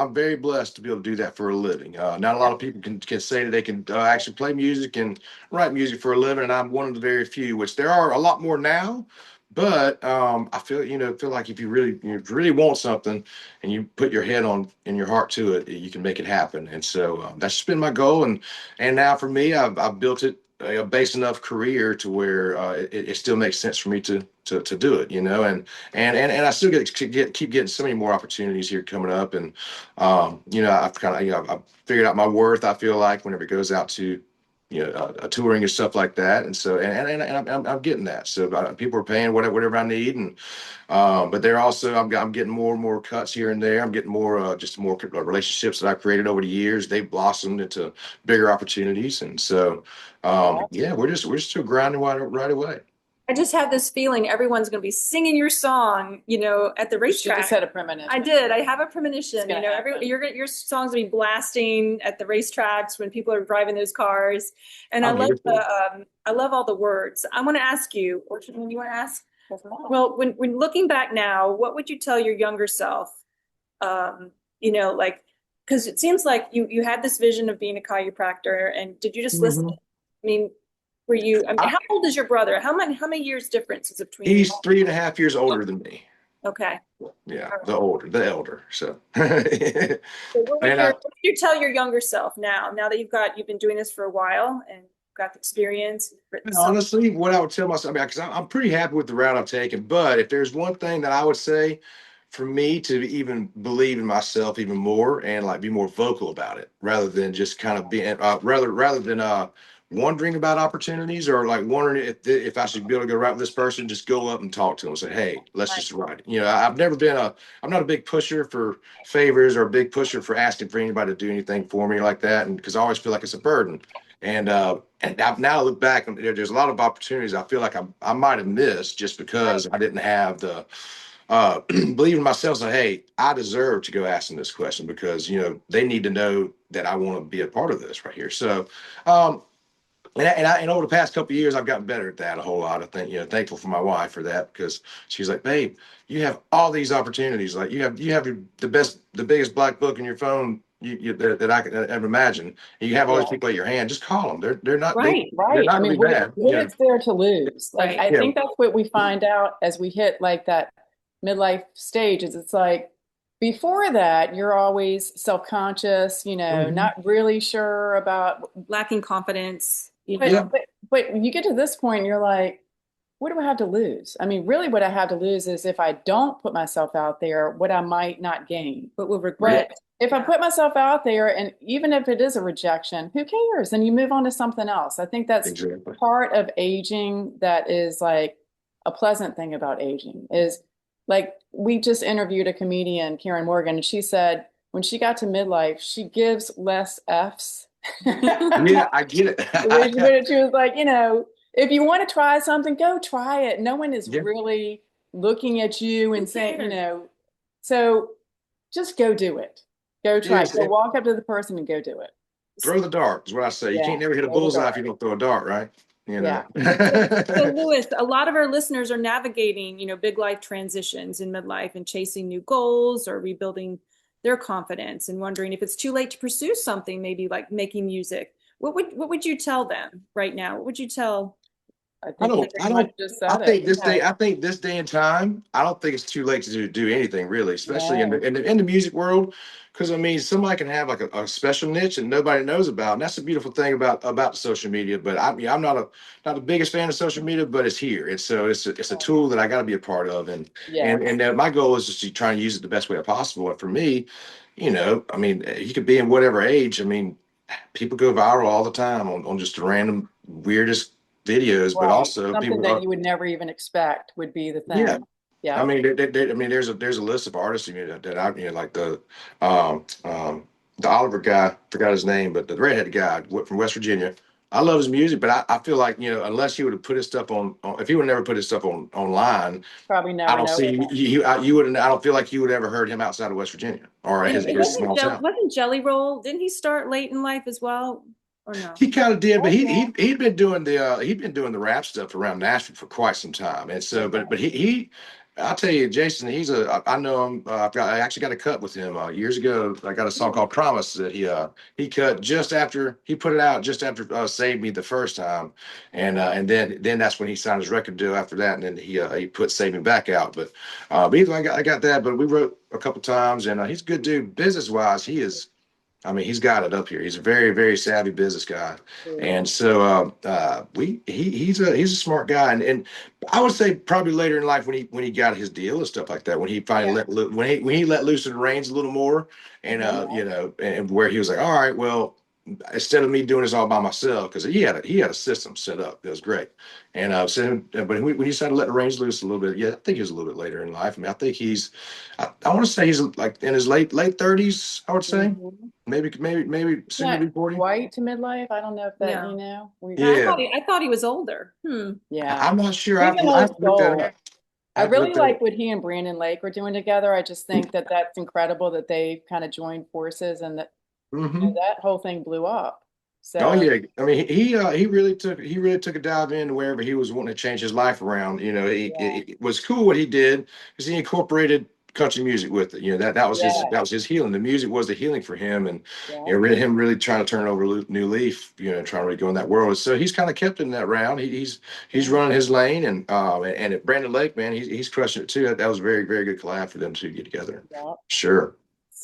I'm very blessed to be able to do that for a living. Not a lot of people can say that they can actually play music and write music for a living, and I'm one of the very few. Which there are a lot more now, but I feel like if you really want something, and you put your head on and your heart to it, you can make it happen. And so that's just been my goal. And now for me, I've built it a base enough career to where it still makes sense for me to do it, and I still keep getting so many more opportunities here coming up, and I've kind of I've figured out my worth. I feel like whenever it goes out to touring and stuff like that, and so I'm getting that. So people are paying whatever I need, and but they're also I'm getting more and more cuts here and there. I'm getting more just more relationships that I've created over the years. They've blossomed into bigger opportunities, and so yeah, we're just still grinding right away. I just have this feeling everyone's going to be singing your song, at the You just racetrack. had a premonition. I did. I have a It's premonition. gonna happen. Your songs will be blasting at the racetracks when people are driving those cars, and I'm here for it. I love all the worwords. I want to ask you, or you want to ask? Well, when looking back now, what would you tell your younger self? Like because it seems like you had this vision of being a chiropractor, and did you just listen? Mhm. I mean, were you? I mean, how old is your brother? How many years difference is between you? He's 3.5 years older than me. Okay. Yeah, All right. the elder. So, and So I, what would you tell your younger self now that you've been doing this for a while and got the experience, written and some. honestly, what I would tell myself, because I'm pretty happy with the route I've taken. But if there's one thing that I would say for me to even believe in myself even more and like be more vocal about it, rather than just kind of being, rather than wondering about opportunities or like wondering if I should be able to go right with this person, just go up and talk to them and say, hey, let's Right. just write it. I'm not a big pusher for favors or a big pusher for asking for anybody to do anything for me like that. And because I always feel like it's a burden. And now I look back and there's a lot of opportunities I feel like I might have missed just Right. because I didn't have the believe in myself. Say, hey, I deserve to go ask them this question because they need to know that I want to be a part of this right here. So, and over the past couple of years, I've gotten better at that a whole lot. I think thankful for my wife for that because she's like, babe, you have all these opportunities. Like you have the biggest black book in your phone that I could ever imagine. And you have all these Yeah. people at your hand. Just call them. Right. They're Right. not I gonna mean, be bad. what is there to lose? Like, Right. I Yeah. think that's what we find out as we hit like that midlife stage is it's like before that, you're always self-conscious, Mhm. not really sure about, Lacking confidence, but, Yeah. but, but you get to this point and you're like, what do I have to lose? I mean, really what I have to lose is if I don't put myself out there, what I might not gain. but will Yeah. But regret. if I put myself out there, and even if it is a rejection, who cares? And you move on to something else. I think that's Exactly. part of aging that is like a pleasant thing about aging is like we just interviewed a comedian, Karen Morgan, and she said when she got to midlife, she gives less Fs. Yeah, I get it. She was like, if you want to try something, go try it. No one is Yeah. really looking at you Who and saying, cares? so just go do it. Go try it. Yes. Go walk up to the person and go do it. Throw the dart is what I say. You Yeah. can't never hit a Throw the bullseye if dart. you don't throw a dart, right? You know. Yeah. So, Louis, a lot of our listeners are navigating, big life transitions in midlife and chasing new goals or rebuilding their confidence and wondering if it's too late to pursue something, maybe like making music. What would you tell them right now? What would you tell? I I think you don't, I pretty much don't, just said it. I think this day and time, I don't think it's too late to do anything really, especially in No. the music world. Because I mean, somebody can have like a special niche and nobody knows about, and that's the beautiful thing about social media. But I'm not the biggest fan of social media, but it's here. It's a tool that I got to be a part of, Yes. my goal is just to try and use it the best way possible. And for me, I mean, you could be in whatever age. I mean, people go viral all the time on just the random weirdest videos, but Right. also Something people that are, you would never even expect would be the yeah. thing. I Yeah. mean, I mean, there's a list of artists that I like um, the Oliver guy, forgot his name, but the redheaded guy from West Virginia. I love his music, but I feel like unless he would have put his stuff if he would never put his stuff online, Probably I never don't know. see you wouldn't. I don't feel like you would ever heard him outside of West Virginia or And it his wasn't small town. wasn't Jelly Roll? Didn't he start late in life as well, or no? He kind of did, but Oh, yeah. he'd been doing the rap stuff around Nashville for quite some time, and so Okay. but he I'll tell you, Jason. I know him. I actually got a cut with him years ago. I got a song called "Promise" that he cut just after he put it out, just after "Save Me" the first time, and then that's when he signed his record deal after that, and then he put "Save Me" back out. But either I got that. But we wrote a couple times, and he's a good dude business wise. He is. I mean, he's got it up here. He's a very, very savvy business guy, and so he's a smart guy. And I would say probably later in life when he got his deal and stuff like that, when he finally Yeah. when he let loose the reins a little more, and you know, and where he was like, all right, well, instead of me doing this all by myself, because he had a system set up that was great, and so but when he decided to let the reins loose a little bit, yeah, I think he was a little bit later in life. I mean, I think I want to say he's like in his late 30s. I would say. Mhm. Maybe soon to Yeah, be 40. white to midlife. I don't know if that, Yeah. we, Yeah, Yeah. I thought he was older. yeah. I'm not sure. He's an I old have to look that soul. up. I I have to look really that up. like what he and Brandon Lake are doing together. I just think that that's incredible that they kind of joined forces and that, Hmm. that whole thing blew up. Oh So, yeah. I mean, he really took a dive into wherever he was wanting to change his life around. You know, yeah, it was cool what he did because he incorporated country music with it. You know, yeah, that was his healing. The music was the healing for him, and yeah, you know, him really trying to turn over a new leaf. You know, trying to really go in that world. So he's kind of kept in that round. He's yeah, running his lane, and at Brandon Lake, man, he's crushing it too. That was a very, very good collab for them to get together. yeah. Sure.